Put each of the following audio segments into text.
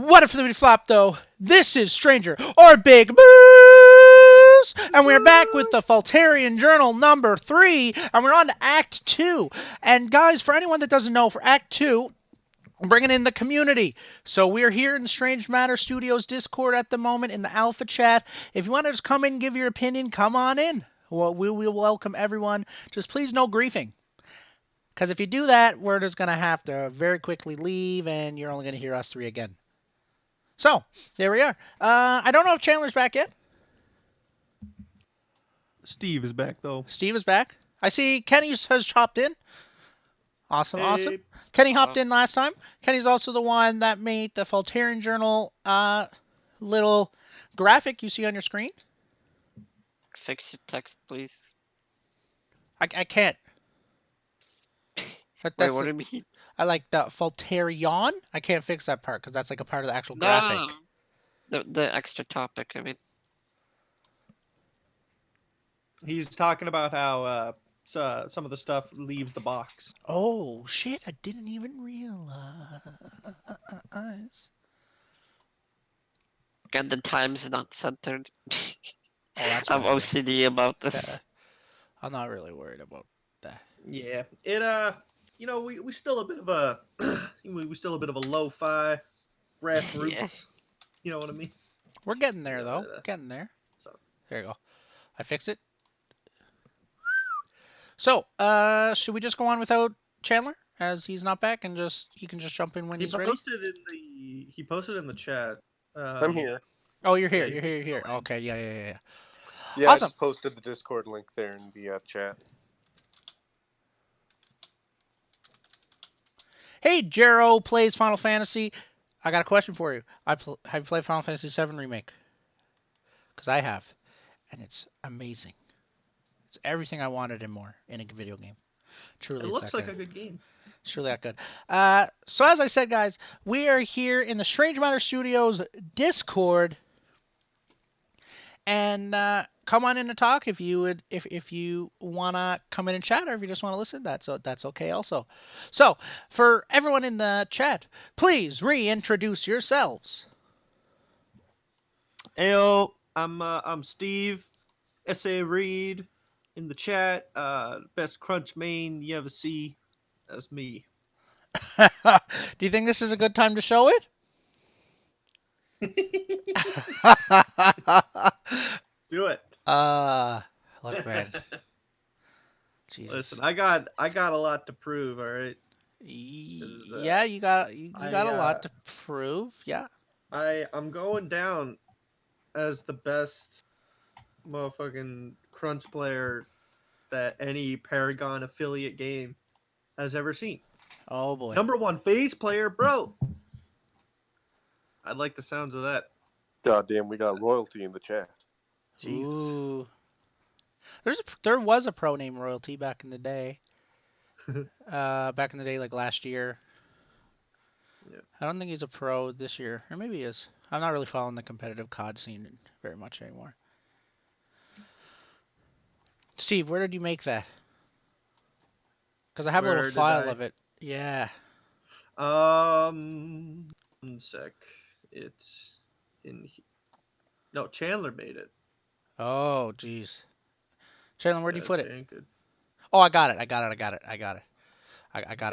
What a flippity flop, though. This is Stranger or Big Moose, and we're back with the Faultarian Journal number 3, and we're on to Act 2. And guys, for anyone that doesn't know, for Act 2, I'm bringing in the community. So we're here in the Strange Matter Studios Discord at the moment in the alpha chat. If you want to just come in and give your opinion, come on in. Well, we will welcome everyone. Just please no griefing. Because if you do that, we're just going to have to very quickly leave, and you're only going to hear us three again. So, there we are. I don't know if Chandler's back yet. Steve is back, though. Steve is back. I see Kenny has chopped in. Awesome, Hey. awesome. Kenny hopped in last time. Kenny's also the one that made the Faultarian Journal little graphic you see on your screen. Fix your text, please. I can't. Wait, what do you mean? I like the Faultarian. I can't fix that part because that's like a part of the actual graphic. The extra topic, I mean. He's talking about how some of the stuff leaves the box. Oh, shit. I didn't even realize. And the time's not centered. Oh, that's I'm OCD about this. I'm not really worried about that. Yeah, it we still a bit of a we still a bit of a lo-fi grassroots. Yeah. You know what I mean? We're getting there though. We're getting there. So there you go. I fix it. So, should we just go on without Chandler as he's not back and he can just jump in when he's ready? He posted in the chat. I'm here. Oh, you're here. You're here. Okay, yeah. Yeah, awesome. I just posted the Discord link there in the chat. Hey, Jero plays Final Fantasy. I got a question for you. Have you played Final Fantasy VII Remake? Because I have, and it's amazing. It's everything I wanted and more in a video game. Truly, it looks like a good game. It's really that good. So as I said, guys, we are here in the Strange Matter Studios Discord, and come on in to talk if you would, if you wanna come in and chat, or if you just want to listen. That's okay also. So for everyone in the chat, please reintroduce yourselves. Ayo, I'm Steve. S.A. Reed in the chat. Best crunch main you ever see. That's me. Do you think this is a good time to show it? Do it. Look, man. Jesus. Listen, I got a lot to prove. All right. Yeah, you got a lot to prove. Yeah. I'm going down as the best motherfucking crunch player that any Paragon affiliate game has ever seen. Oh boy. #1 phase player, bro. I like the sounds of that. God damn, we got royalty in the chat. Jesus. Ooh. There was a pro named Royalty back in the day. Back in the day, like last year. Yeah. I don't think he's a pro this year, or maybe he is. I'm not really following the competitive COD scene very much anymore. Steve, where did you make that? Because I have a little file of it. Yeah. 1 sec. It's in. No, Chandler made it. Oh, jeez. Chandler, where'd you put it? Good. Oh, I got it. I got a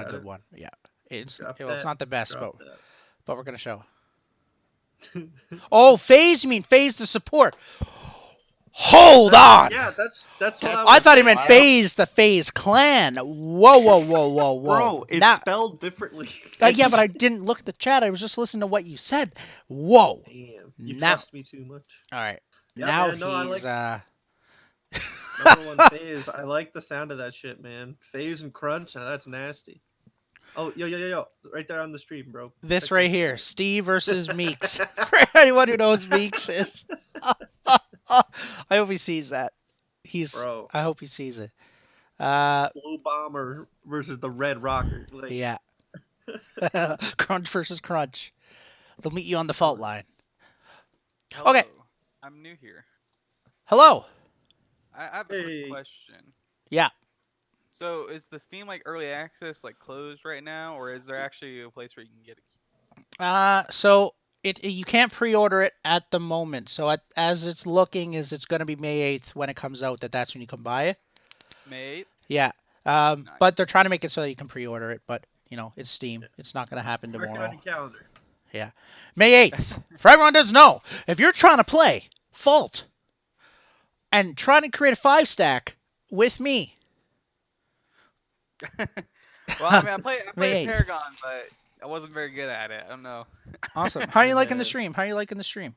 good one. Yeah. It's not the best, but we're gonna show. Oh, Phase! You mean Phase the support? Hold on. Yeah, that's what I thought he meant Phase the Phase Clan. Whoa. Bro, it's spelled differently. Yeah, but I didn't look at the chat. I was just listening to what you said. Whoa. Damn, you trust me too much. All right. Yeah, now man, no, he's #1 phase. I like the sound of that shit, man. Phase and crunch. Now that's nasty. Oh, yo, right there on the stream, bro. This right here, Steve versus Meeks. For anyone who knows Meeks is. I hope he sees that. Bro. I hope he sees it. Blue Bomber versus the Red Rocker. Like... Yeah. Crunch versus Crunch. They'll meet you on the fault line. Hello. Okay. I'm new here. Hello. I have a quick question. Yeah. So is the Steam early access closed right now, or is there actually a place where you can get it? So You can't pre-order it at the moment. So as it's looking, is it's going to be May 8th when it comes out. That's when you can buy it. May 8th? Yeah. Nice. But they're trying to make it so that you can pre-order it. But it's Steam. Yeah. It's not going to happen Mark it on tomorrow. your calendar. Yeah. May 8th. For everyone who doesn't know, if you're trying to play Fault and trying to create a 5-stack with me. Well, I mean, I May played 8th. Paragon, but I wasn't very good at it. I don't know. Awesome. How are you Hey, liking the man. stream? How are you liking the stream?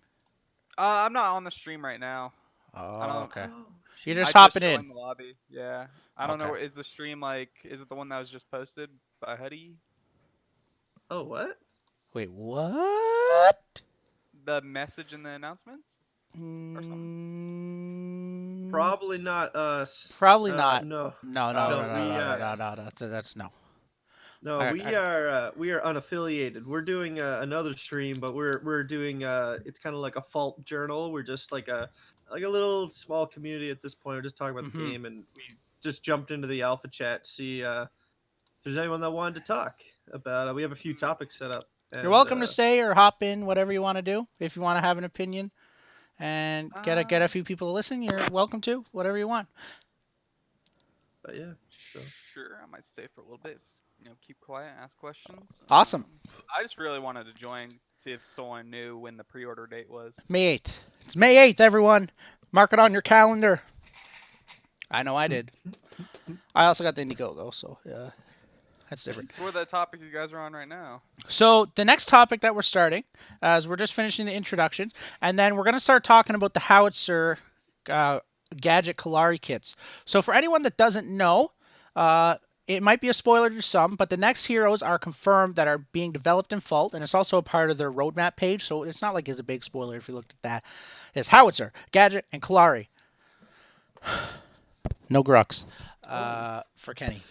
I'm not on the stream right now. Oh, don't- okay. Oh, You're shit. just I hopping joined in. the lobby. Yeah. I don't know. Okay. Is the stream like? Is it the one that was just posted by Huddy? Oh, what? Wait, what? The message in the announcements? Mm, Probably not us. Probably not. No. No, Oh, that's no. No, Alright, we are unaffiliated. We're doing another stream, but we're doing it's kind of like a fault journal. We're just like a little small community at this point. We're just talking about the Mhm. game, and we just jumped into the alpha chat to see if there's anyone that wanted to talk about it. We have a few topics set up. You're and, welcome to stay or hop in, whatever you want to do. If you want to have an opinion and get a few people to listen, you're welcome to. Whatever you want. But yeah, so Sure, I might stay for a little bit. Keep quiet, ask questions. Awesome. I just really wanted to join, see if someone knew when the pre-order date was. May 8th. It's May 8th, everyone. Mark it on your calendar. I know I did. I also got the Indiegogo, so yeah, that's different. So, we're the topic you guys are on right now. So the next topic that we're starting, as we're just finishing the introduction, and then we're going to start talking about the Howitzer gadget Kalari kits. So for anyone that doesn't know, it might be a spoiler to some, but the next heroes are confirmed that are being developed in Fault, and it's also a part of their roadmap page, so it's not like it's a big spoiler if you looked at that. It's Howitzer, Gadget, and Kalari. No Grux for Kenny.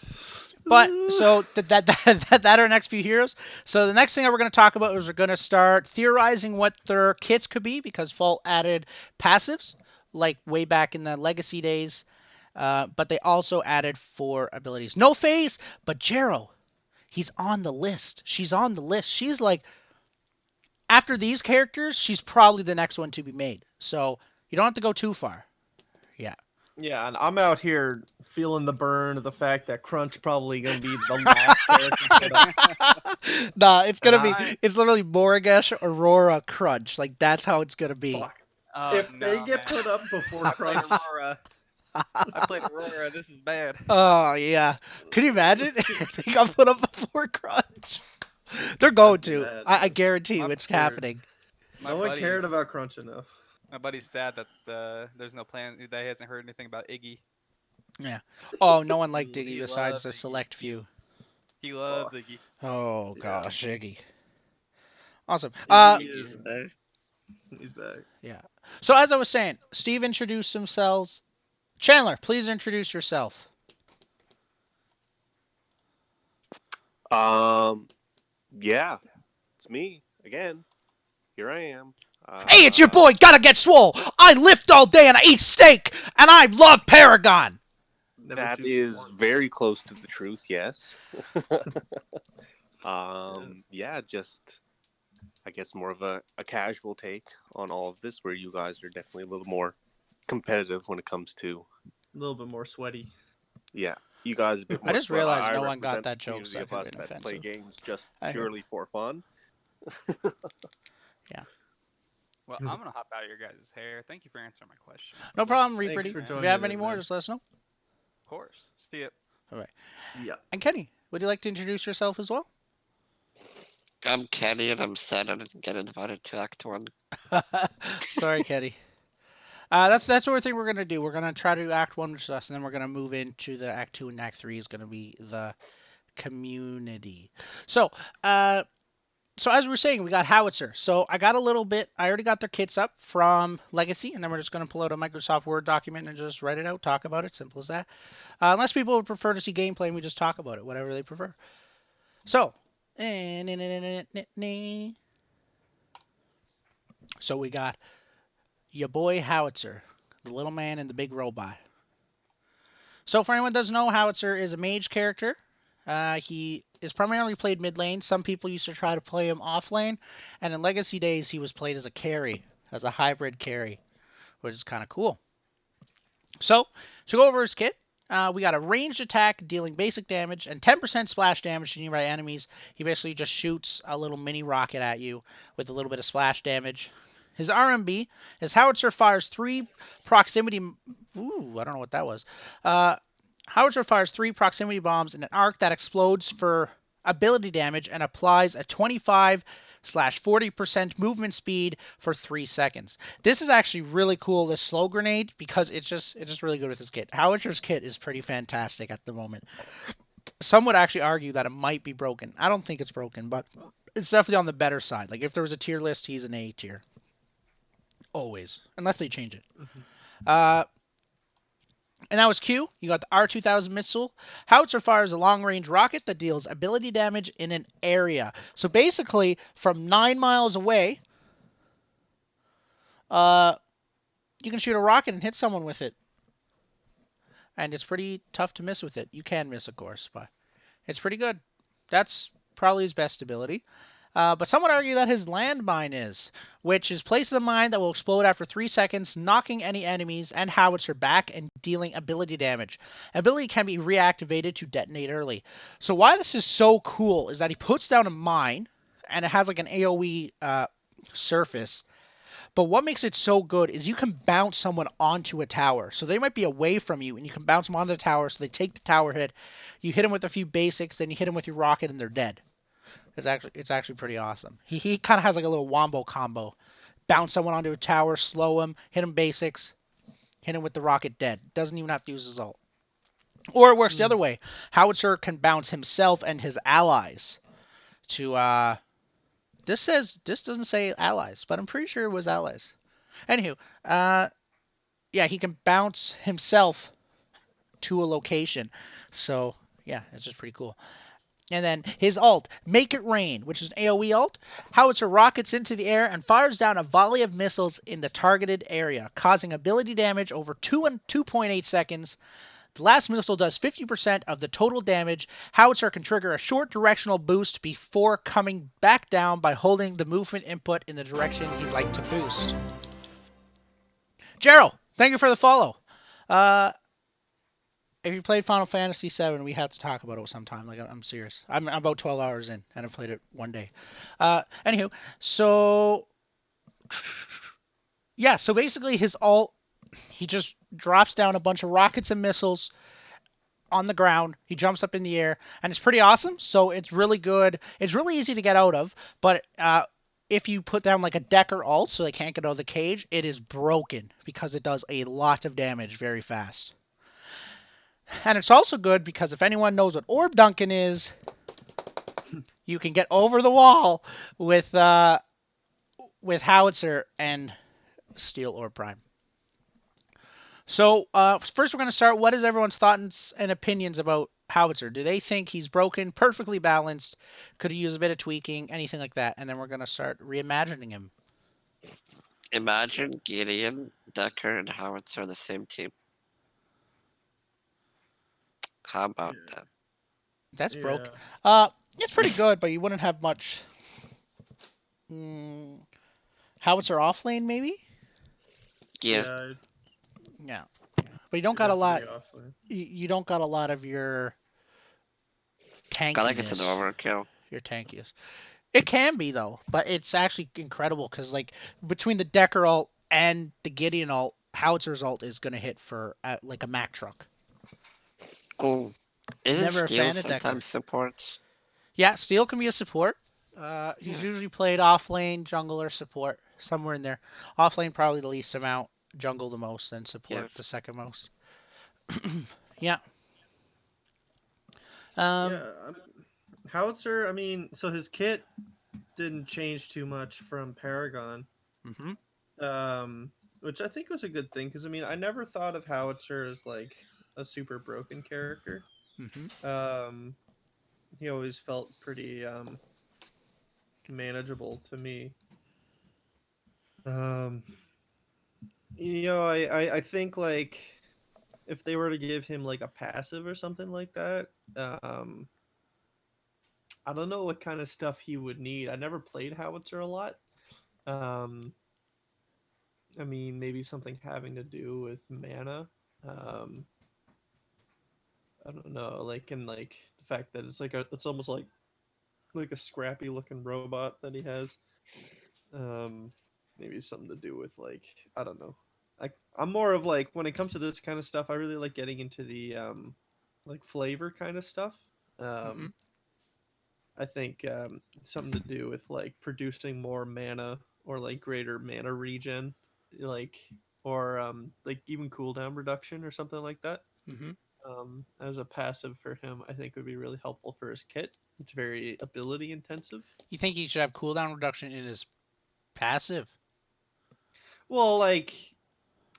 But so that are our next few heroes. So the next thing that we're going to talk about is we're going to start theorizing what their kits could be because Fault added passives like way back in the Legacy days, but they also added 4 abilities. No phase, but Jero, he's on the list. She's on the list. She's like after these characters, she's probably the next one to be made. So you don't have to go too far. Yeah. yeah, and I'm out here feeling the burn of the fact that Crunch probably gonna be the last character put up. Nah, it's gonna be. I- It's literally Moragesh, Aurora, Crunch. Like that's how it's gonna be. Fuck. Oh, If they no, get man. put up before I played Crunch, Aurora. I played Aurora. This is bad. Oh yeah. Could you imagine if they got put up before Crunch? They're going That'd be to. bad. I guarantee you, I'm it's scared. happening. My no one cared buddy's- about Crunch enough. My buddy's sad that there's no plan. That he hasn't heard anything about Iggy. Oh, no one liked Iggy He besides loves a Iggy. select few. He loves Fuck. Iggy. Oh Yeah. gosh, Iggy. Awesome. Iggy is back. He's back. So as I was saying, Steve introduced themselves. Chandler, please introduce yourself. Yeah, it's me again. Here I am. Hey, it's your boy, Gotta Get Swole. I lift all day and I eat steak, and I love Paragon. Never That choose is one. very close to the truth. Yes. Yeah, just I guess more of a casual take on all of this, where you guys are definitely a little more competitive when it comes to A little bit more sweaty. yeah. You guys. A bit more just sweat. realized I no one got represent that the joke, so community that of could've us been that play offensive. games just I heard. purely for fun. Well, I'm gonna hop out of your guys' hair. Thank you for answering my question. No problem, Thanks Reaperty. for If joining you have in, any more, man. just let us know. Of course. See ya. Yeah. And Kenny, would you like to introduce yourself as well? I'm Kenny, and I'm sad I didn't get invited to Act 1. Sorry, Kenny. That's the sort of thing we're gonna do. We're gonna try to do Act 1, which is us, and then we're gonna move into the Act 2, and Act 3 is gonna be the community. So, so as we were saying, we got Howitzer. So I got a little bit. I already got their kits up from Legacy, and then we're just gonna pull out a Microsoft Word document and just write it out, talk about it. Simple as that. Unless people would prefer to see gameplay, and we just talk about it, whatever they prefer. So, so we got your boy Howitzer, the little man and the big robot. So for anyone who doesn't know, Howitzer is a mage character. He is primarily played mid lane. Some people used to try to play him off lane, and in Legacy days he was played as a carry, as a hybrid carry, which is kind of cool. So, to go over his kit, we got a ranged attack dealing basic damage and 10% splash damage to nearby enemies. He basically just shoots a little mini rocket at you with a little bit of splash damage. His RMB, his howitzer fires 3 proximity. Ooh, I don't know what that was. Howitzer fires 3 proximity bombs in an arc that explodes for ability damage and applies a 25/40% movement speed for 3 seconds. This is actually really cool, this slow grenade, because it's just really good with this kit. Howitzer's kit is pretty fantastic at the moment. Some would actually argue that it might be broken. I don't think it's broken, but it's definitely on the better side. Like if there was a tier list, he's an A tier. Always. Unless they change it. Mhm. And that was Q. You got the R2000 missile. Howitzer fires a long-range rocket that deals ability damage in an area. So basically, from 9 miles away, you can shoot a rocket and hit someone with it. And it's pretty tough to miss with it. You can miss, of course, but it's pretty good. That's probably his best ability. But some would argue that his landmine is, which is place the mine that will explode after 3 seconds, knocking any enemies and howitzer back and dealing ability damage. Ability can be reactivated to detonate early. So why this is so cool is that he puts down a mine, and it has like an AoE surface. But what makes it so good is you can bounce someone onto a tower. So they might be away from you, and you can bounce them onto the tower, so they take the tower hit. You hit them with a few basics, then you hit them with your rocket, and they're dead. It's actually pretty awesome. He kind of has like a little wombo combo. Bounce someone onto a tower, slow him, hit him basics, hit him with the rocket dead. Doesn't even have to use his ult. Or it works the other way. Howitzer can bounce himself and his allies to this doesn't say allies, but I'm pretty sure it was allies. Anywho, yeah, he can bounce himself to a location. So yeah, it's just pretty cool. And then his ult, Make It Rain, which is an AoE ult. Howitzer rockets into the air and fires down a volley of missiles in the targeted area, causing ability damage over 2 and 2.8 seconds. The last missile does 50% of the total damage. Howitzer can trigger a short directional boost before coming back down by holding the movement input in the direction he'd like to boost. Gerald, thank you for the follow. If you played Final Fantasy VII, we have to talk about it sometime. Like I'm serious. I'm about 12 hours in, and I've played it one day. Anywho, so yeah, so basically his ult, he just drops down a bunch of rockets and missiles on the ground. He jumps up in the air, and it's pretty awesome. So it's really good. It's really easy to get out of, but if you put down like a Decker ult so they can't get out of the cage, it is broken because it does a lot of damage very fast. And it's also good because if anyone knows what Orb Duncan is, you can get over the wall with Howitzer and steal Orb Prime. So first we're going to start. What is everyone's thoughts and opinions about Howitzer? Do they think he's broken, perfectly balanced? Could he use a bit of tweaking, anything like that? And then we're going to start reimagining him. Imagine Gideon, Decker, and Howitzer on the same team. How about that? That's broken. Yeah. It's pretty good, but you wouldn't have much. Howitzer off lane, maybe? Yeah, Yeah. Yeah. But you don't got a lot. definitely offlane. You don't got a lot of your I like it's an tankiness. overkill. Your tankiest. It can be though, but it's actually incredible because like between the Decker ult and the Gideon ult, Howitzer's ult is gonna hit for like a Mack truck. Cool. Isn't Never a Steel fan of Decker. sometimes support? Yeah, Steel can be a support. He's usually played off lane, jungle, or support somewhere in there. Off lane probably the least amount, jungle the most, and support Yes. the second most. Yeah. Um. Yeah. Howitzer, I mean, so his kit didn't change too much from Paragon, Hmm. which I think was a good thing because I mean, I never thought of Howitzer as like a super broken character. Hmm. He always felt pretty manageable to me. Um, I think like if they were to give him like a passive or something like that, I don't know what kind of stuff he would need. I never played Howitzer a lot. I mean, maybe something having to do with mana. I don't know, like the fact that it's almost like a scrappy looking robot that he has. Um, Maybe something to do with like I don't know. I'm more of like when it comes to this kind of stuff, I really like getting into the like flavor kind of stuff. Hmm. Um, I think something to do with like producing more mana or like greater mana regen, like or like even cooldown reduction or something like that. Hmm. As a passive for him, I think would be really helpful for his kit. It's very ability intensive. You think he should have cooldown reduction in his passive? Well, like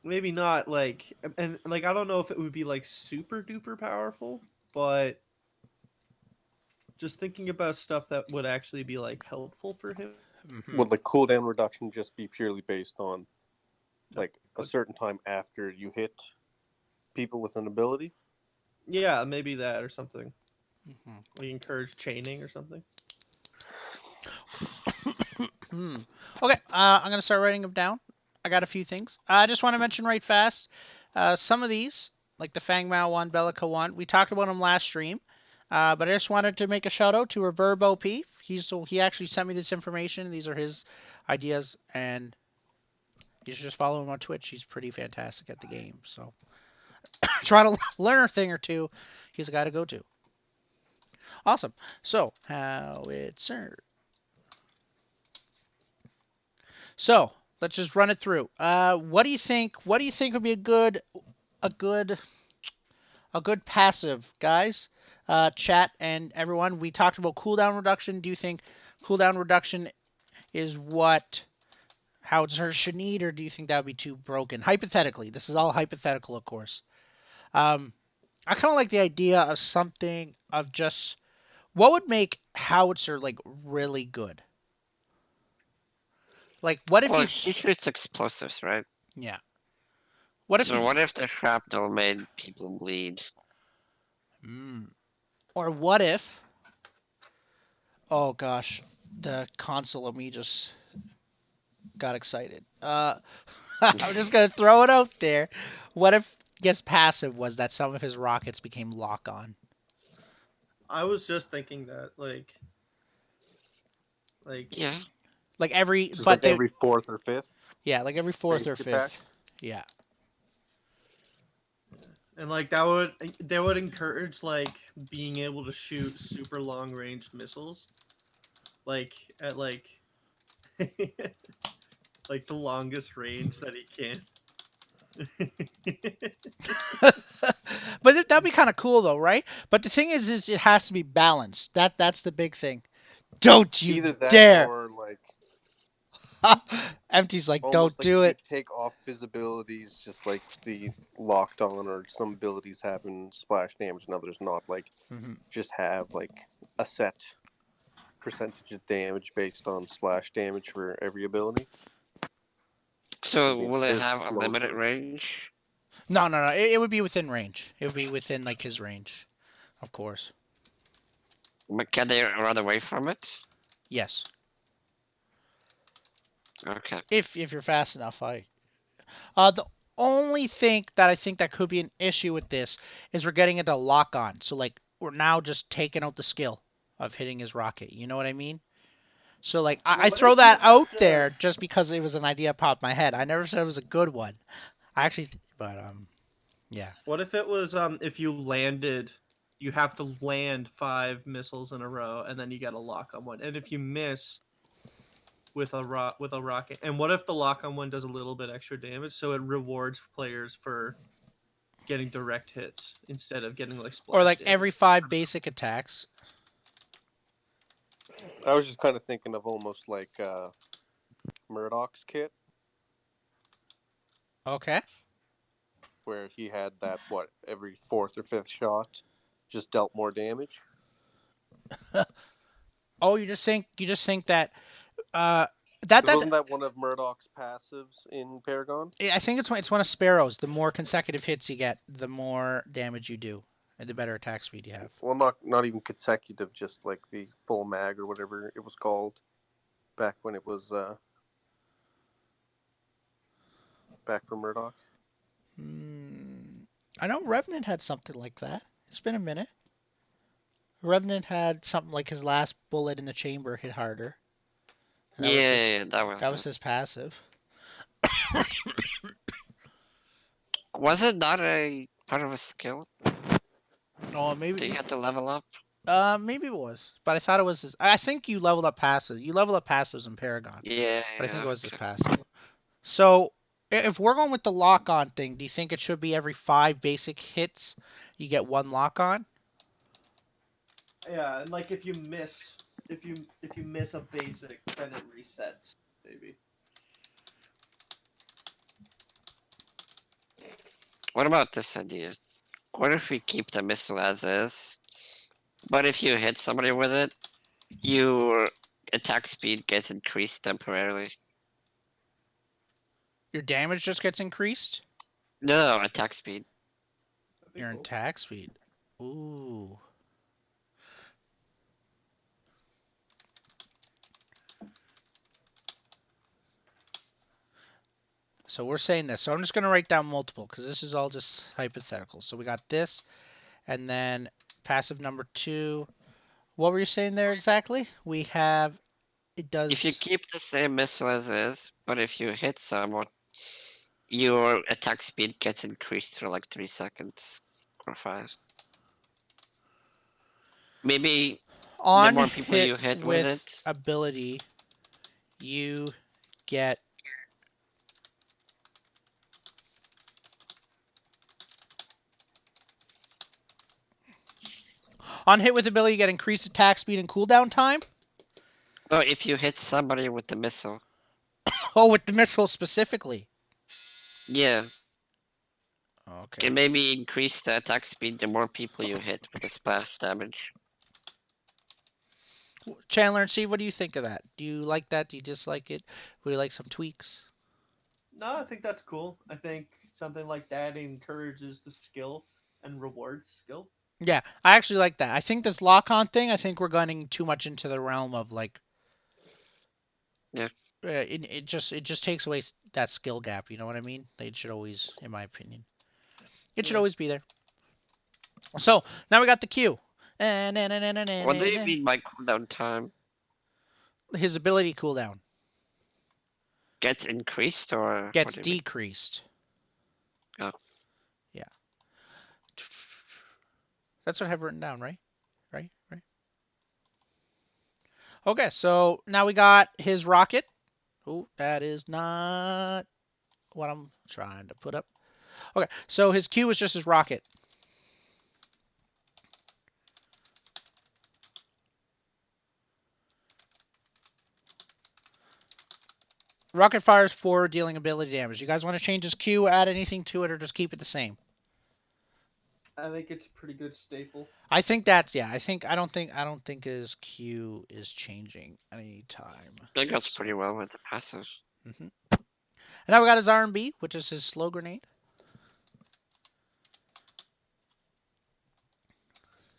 maybe not like and like I don't know if it would be like super duper powerful, but just thinking about stuff that would actually be like helpful for him. Hmm. Would like cooldown reduction just be purely based on No, like a good. certain time after you hit people with an ability? Yeah, maybe that or something. Hmm. Like encourage chaining or something. Hmm. Okay, I'm gonna start writing them down. I got a few things. I just want to mention right fast. Some of these, like the Fang Mao one, Bellica one, we talked about them last stream. But I just wanted to make a shout out to Reverb OP. He actually sent me this information. These are his ideas, and you should just follow him on Twitch. He's pretty fantastic at the game. So try to learn a thing or two. He's a guy to go to. Awesome. So Howitzer. So let's just run it through. What do you think? What do you think would be a good, a good passive, guys? Chat and everyone. We talked about cooldown reduction. Do you think cooldown reduction is what Howitzer should need, or do you think that would be too broken? Hypothetically, this is all hypothetical, of course. Um, I kind of like the idea of something of just what would make Howitzer like really good. Like, what if Well, you? he shoots explosives, right? Yeah. What if So you? what if the shrapnel made people bleed? Mm. Or what if? Oh gosh, the console of me just got excited. I'm just gonna throw it out there. What if guess passive was that some of his rockets became lock on? I was just thinking that like Yeah. Like every, Just but like they, every fourth or fifth yeah, like every fourth or basic attack? fifth. Yeah. and like that would encourage like being able to shoot super long range missiles like at like like the longest range that he can. But that'd be kind of cool though, right? But the thing is it has to be balanced. That's the big thing. Don't you Either that dare! or like Empty's like, don't almost like do you it. take off his abilities, just like the locked on, or some abilities having splash damage and others not. Like Hmm. just have like a set percentage of damage based on splash damage for every ability. So The will it have a limited explosive. range? No, no, no. It would be within range. It would be within like his range, of course. But can they run away from it? Yes, Okay. if you're fast enough. The only thing that I think that could be an issue with this is we're getting into lock on. So like we're now just taking out the skill of hitting his rocket. You know what I mean? So like I What throw if you that have out to there just because it was an idea popped in my head. I never said it was a good one. I actually, but yeah. What if it was if you landed you have to land 5 missiles in a row and then you get a lock on one. And if you miss with a rocket, and what if the lock on one does a little bit extra damage so it rewards players for getting direct hits instead of getting like Or splash like every damage? 5 basic attacks. I was just kind of thinking of almost like Murdoch's kit, Okay. where he had that every fourth or fifth shot just dealt more damage. Oh, you just think that uh that Because that wasn't that one of Murdoch's passives in Paragon? I think it's one of Sparrow's. The more consecutive hits you get, the more damage you do. and the better attack speed you have. Well, not even consecutive, just like the full mag or whatever it was called back when it was back from Murdoch. I know Revenant had something like that. It's been a minute. Revenant had something like his last bullet in the chamber hit harder. And Yeah, that that was was it. his passive. Was it not a part of a skill? Oh, Do you maybe. have to level up? Maybe it was, but I thought it was his. I think you leveled up passive. You level up passives in Paragon, Yeah, but I think yeah. it was his Okay. passive. So, if we're going with the lock on thing, do you think it should be every 5 basic hits you get 1 lock on? Yeah, and like if you miss a basic, then it resets. Maybe. What about this idea? What if we keep the missile as is, but if you hit somebody with it, your attack speed gets increased temporarily? Your damage just gets increased. No, attack speed. That'd be Your cool. attack speed. Ooh. So we're saying this. So I'm just going to write down multiple because this is all just hypothetical. So we got this, and then passive number 2. What were you saying there exactly? We have it If you does. keep the same missile as is, but if you hit someone, your attack speed gets increased for like 3 seconds or 5. Maybe the On more people hit you hit with with it, ability, you get on hit with ability, you get increased attack speed and cooldown time. oh, if you hit somebody with the missile, Oh, with the missile specifically. yeah, Okay. can maybe increase the attack speed the more people you hit with the splash damage. Chandler and Steve, what do you think of that? Do you like that? Do you dislike it? Would you like some tweaks? No, I think that's cool. I think something like that encourages the skill and rewards skill. Yeah, I actually like that. I think this lock on thing, I think we're going too much into the realm of like Yeah. it just takes away that skill gap, you know what I mean? It should always, in my opinion. It should Yeah. always be there. So, now we got the Q. What do you mean by cooldown time? His ability cooldown Gets increased or what gets do you mean? decreased. Oh. Yeah. That's what I have written down, right? Right. Okay, so now we got his rocket. Oh, that is not what I'm trying to put up. Okay, so his Q is just his rocket. Rocket fires 4 dealing ability damage. You guys want to change his Q, add anything to it, or just keep it the same? I think it's a pretty good staple. I think that's yeah. I don't think his Q is changing anytime. That goes pretty well with the passive. And now we got his R&B, which is his slow grenade.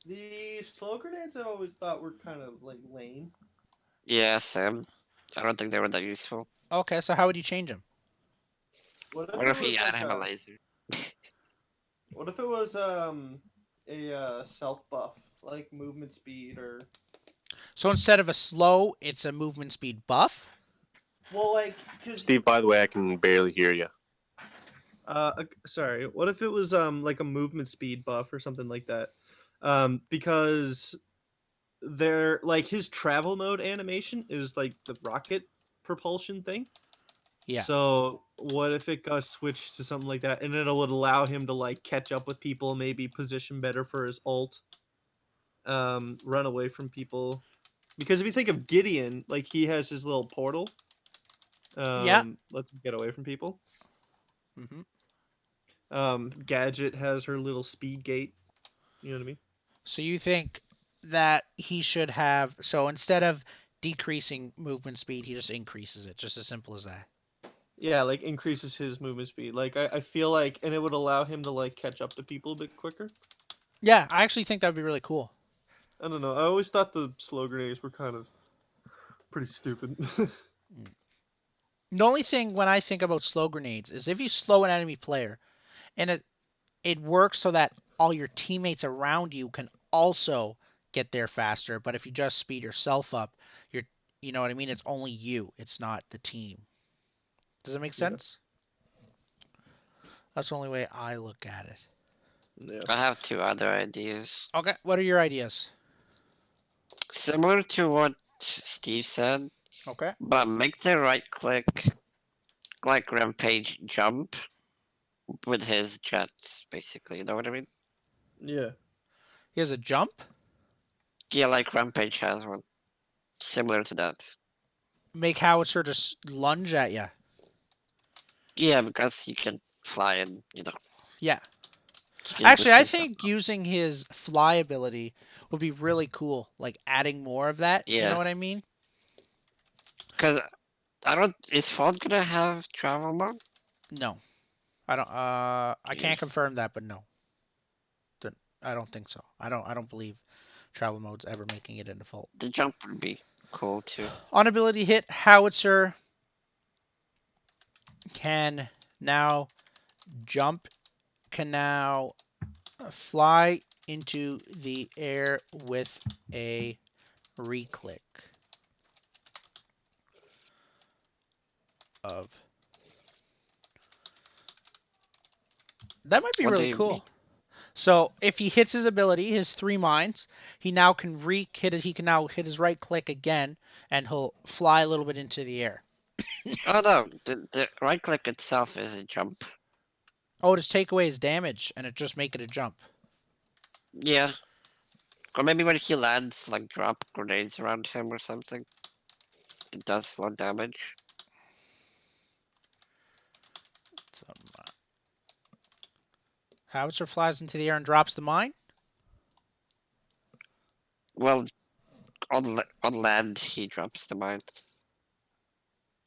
The slow grenades I always thought were kind of like lame. Yeah, Sam. I don't think they were that useful. Okay, so how would you change him? What if What it if we was add like him a laser? what if it was a self buff like movement speed or So instead of a slow, it's a movement speed buff. well like because Steve, by the way, I can barely hear you. sorry, what if it was like a movement speed buff or something like that? Because they're like his travel mode animation is like the rocket propulsion thing. Yeah. So what if it got switched to something like that, and it would allow him to like catch up with people, maybe position better for his ult, run away from people. Because if you think of Gideon, like he has his little portal, Yeah. lets him get away from people. hmm Gadget has her little speed gate. You know what I mean? So you think that he should have so instead of decreasing movement speed, he just increases it. Just as simple as that. Yeah, like increases his movement speed. Like I feel like, and it would allow him to like catch up to people a bit quicker. Yeah, I actually think that'd be really cool. I don't know. I always thought the slow grenades were kind of pretty stupid. The only thing when I think about slow grenades is if you slow an enemy player, and it works so that all your teammates around you can also get there faster. But if you just speed yourself up, you're you know what I mean? It's only you. It's not the team. Does that make Yeah. sense? That's the only way I look at it. Yeah. I have two other ideas. Okay, what are your ideas? Similar to what Steve said, Okay. but make the right click like Rampage jump with his jets, basically. You know what I mean? Yeah. He has a jump. Yeah, like Rampage has one. Similar to that. Make Howitzer just lunge at you. Yeah, because he can fly and, Yeah. he can Actually, boost I himself think up. using his fly ability would be really cool. Like adding more of that. You know Yeah, what I mean? because I don't. Is Fault gonna have travel mode? No, I don't. I Okay. can't confirm that, but no, I don't think so. I don't believe travel mode's ever making it into default. The jump would be cool too. On ability hit, Howitzer can now jump, can now fly into the air with a reclick of. That might be What do really you mean? cool. So if he hits his ability, his 3 mines, he now can hit it. He can now hit his right click again, and he'll fly a little bit into the air. Oh no, the right click itself is a jump. Oh, just take away his damage, and it just make it a jump. Yeah, or maybe when he lands, like drop grenades around him or something. It does a lot of damage. Howitzer flies into the air and drops the mine. Well, on land he drops the mine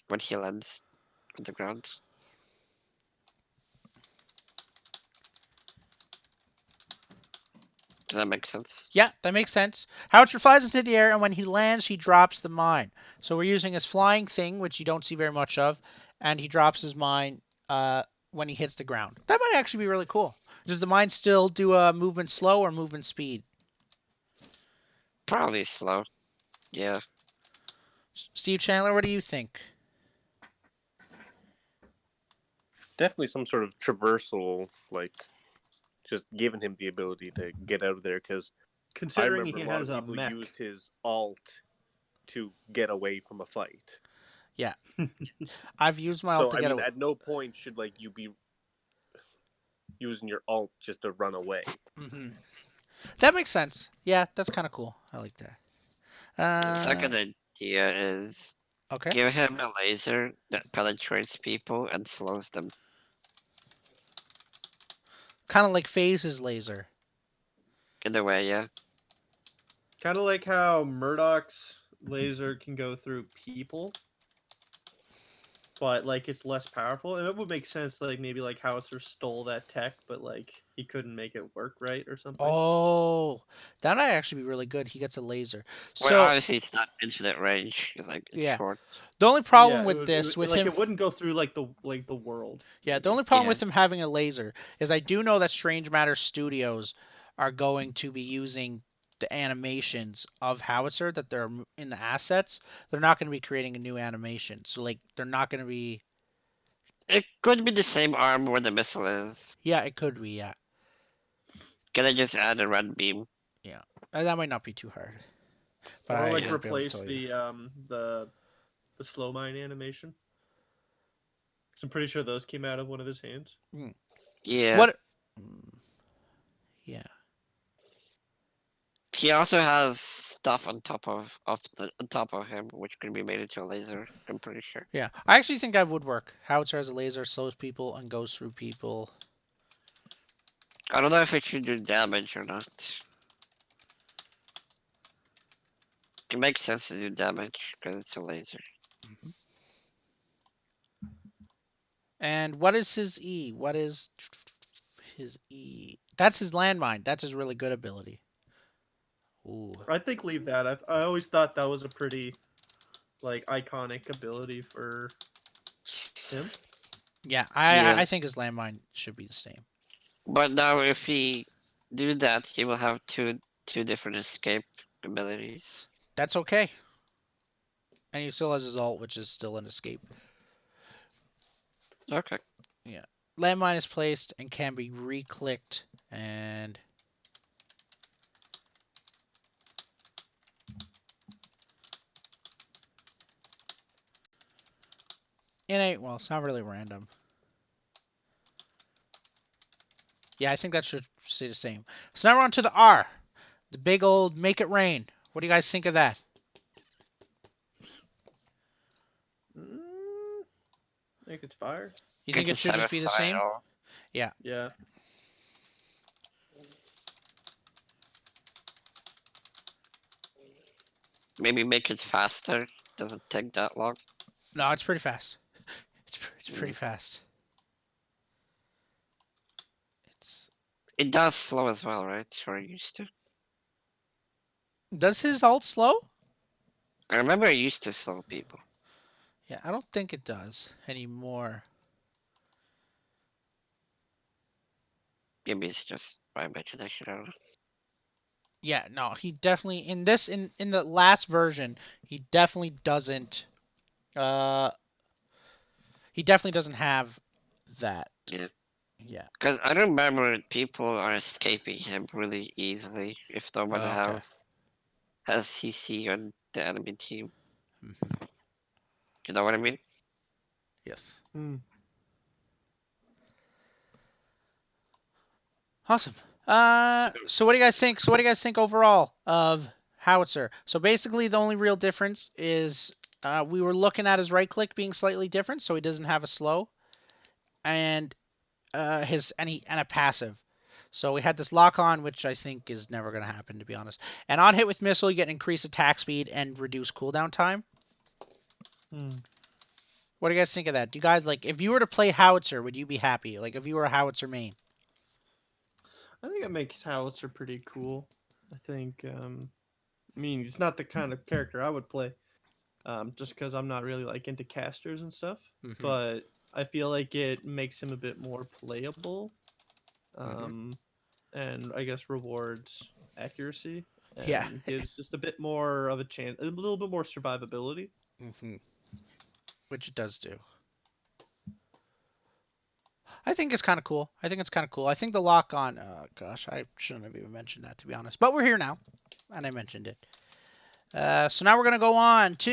when he lands on the ground. Does that make sense? Yeah, that makes sense. Howitzer flies into the air, and when he lands, he drops the mine. So we're using his flying thing, which you don't see very much of, and he drops his mine when he hits the ground. That might actually be really cool. Does the mine still do a movement slow or movement speed? Probably slow. Yeah. Steve Chandler, what do you think? Definitely some sort of traversal, like just giving him the ability to get out of there. Because I Considering remember he a lot has of a people mech. used his alt to get away from a fight. Yeah, I've used my ult So to I get mean, away. at no point should like you be using your alt just to run away. That makes sense. Yeah, that's kind of cool. I like that. The second idea is Okay. give him a laser that penetrates people and slows them. Kind of like Phase's laser. In a way, yeah. Kind of like how Murdoch's laser can go through people, but like it's less powerful. And it would make sense, like maybe like Howitzer stole that tech, but like he couldn't make it work right or something. Oh, that might actually be really good. He gets a laser. Well, So, obviously it's not infinite range. Like it's yeah. short. The only Yeah, problem with this, with like him, it wouldn't go through like the world. yeah, the Maybe. only problem Yeah. with him having a laser is I do know that Strange Matter Studios are going to be using the animations of Howitzer that they're in the assets. They're not going to be creating a new animation. So, like, they're not going to be. It could be the same arm where the missile is. Yeah, it could be. Yeah. Can I just add a red beam? Yeah. That might not be too hard. But Or I like Yeah. won't be able to replace tell you. the slow mine animation. 'Cause I'm pretty sure those came out of one of his hands. Yeah. What? Yeah. He also has stuff on top of him, which can be made into a laser. I'm pretty sure. Yeah. I actually think that would work. Howitzer has a laser, slows people, and goes through people. I don't know if it should do damage or not. It makes sense to do damage because it's a laser. And what is his E? What is his E. That's his landmine. That's his really good ability. Ooh. I think leave that. I always thought that was a pretty like iconic ability for him. Yeah, Yeah. I think his landmine should be the same. But now if he do that, he will have two different escape abilities. That's okay. And he still has his ult, which is still an escape. Okay. Yeah. Landmine is placed and can be re-clicked and innate. Well, it's not really random. Yeah, I think that should stay the same. So now we're on to the R. The big old make it rain. What do you guys think of that? I think it's fire. You think It's it a should just be the same? suicidal. Yeah. Maybe make it faster. Doesn't take that long. No, it's pretty fast. It's pretty fast. It's It does slow as well, right? Or it used to. Does his ult slow? I remember it used to slow people. Yeah, I don't think it does anymore. Maybe it's just my imagination. I don't know. Yeah, no, he definitely in this in the last version, he definitely doesn't he definitely doesn't have that. Yeah. Yeah. Because I remember people are escaping him really easily if no one Okay. has CC on the enemy team. Mhm. You know what I mean? Yes. Hmm. Awesome. So what do you guys think? So what do you guys think overall of Howitzer? So basically, the only real difference is we were looking at his right click being slightly different, so he doesn't have a slow, and and a passive. So we had this lock on, which I think is never going to happen, to be honest. And on hit with missile, you get increased attack speed and reduced cooldown time. Hmm. What do you guys think of that? Do you guys like if you were to play Howitzer, would you be happy? Like if you were a Howitzer main? I think it makes Howitzer pretty cool. I think. I mean, he's not the kind of character I would play. Just because I'm not really like into casters and stuff. Mhm. But I feel like it makes him a bit more playable. Mhm. And I guess rewards accuracy Yeah. and gives just a bit more of a chance, a little bit more survivability. Mhm. Which it does do. I think it's kind of cool. I think it's kind of cool. I think the lock on. Gosh, I shouldn't have even mentioned that, to be honest. But we're here now, and I mentioned it. So now we're gonna go on to